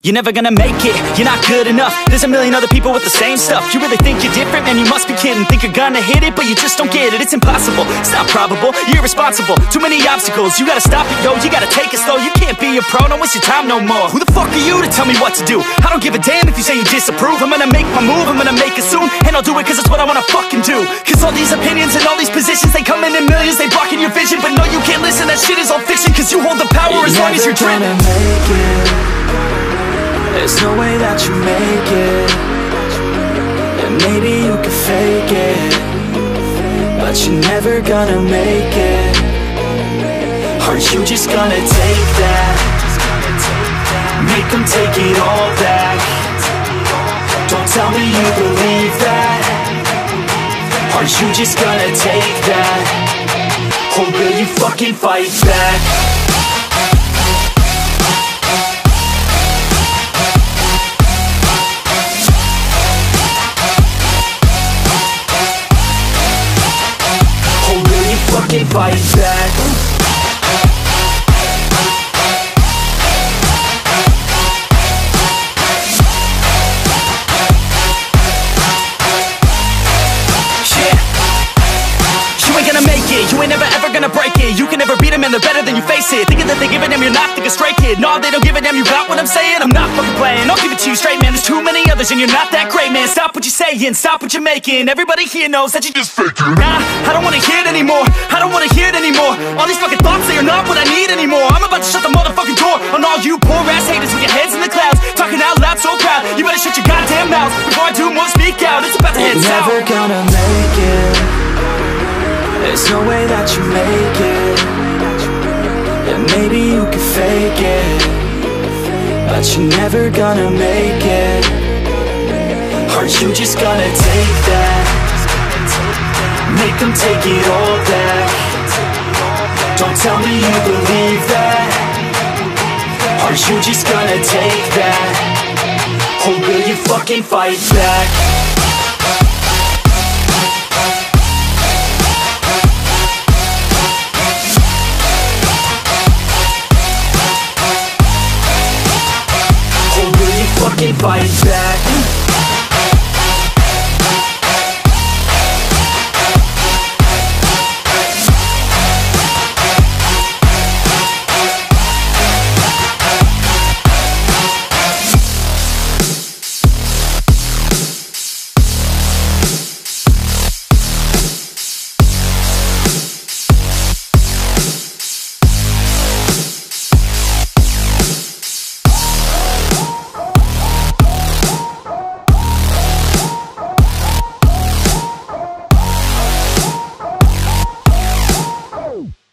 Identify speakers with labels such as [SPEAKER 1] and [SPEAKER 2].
[SPEAKER 1] You're never gonna make it, you're not good enough. There's a million other people with the same stuff. You really think you're different? Man, you must be kidding. Think you're gonna hit it, but you just don't get it. It's impossible, it's not probable, you're irresponsible. Too many obstacles, you gotta stop it, yo. You gotta take it slow, you can't be a pro. Don't waste your time no more. Who the fuck are you to tell me what to do? I don't give a damn if you say you disapprove. I'm gonna make my move, I'm gonna make it soon. And I'll do it cause it's what I wanna fucking do. Cause all these opinions and all these positions, they come in millions, they blocking your vision. But no, you can't listen, that shit is all fiction. Cause you hold the power as long as you're dreaming.
[SPEAKER 2] There's no way that you make it. And maybe you can fake it, but you're never gonna make it. Aren't you just gonna take that? Make them take it all back. Don't tell me you believe that. Aren't you just gonna take that? Or will you fucking fight back? Fucking fight back. You ain't never ever gonna break it. You can never beat them and they're better than you face it. Thinking that they give a damn, you're not thinking straight, kid. No, they don't give a damn, you got what I'm saying? I'm not fucking playing, I'll give it to you straight, man. There's too many others and you're not that great, man. Stop what you're saying, stop what you're making. Everybody here knows that you just faking. Nah, I don't wanna hear it anymore, I don't wanna hear it anymore. All these fucking thoughts, they are not what I need anymore. I'm about to shut the motherfucking door on all you poor ass haters with your heads in the clouds, talking out loud so proud. You better shut your goddamn mouth before I do more speak out. It's about to head south. You're never gonna make it. There's no way that you make it. And maybe you can fake it, but you're never gonna make it. Aren't you just gonna take that? Make them take it all back. Don't tell me you believe that. Aren't you just gonna take that? Or will you fucking fight back?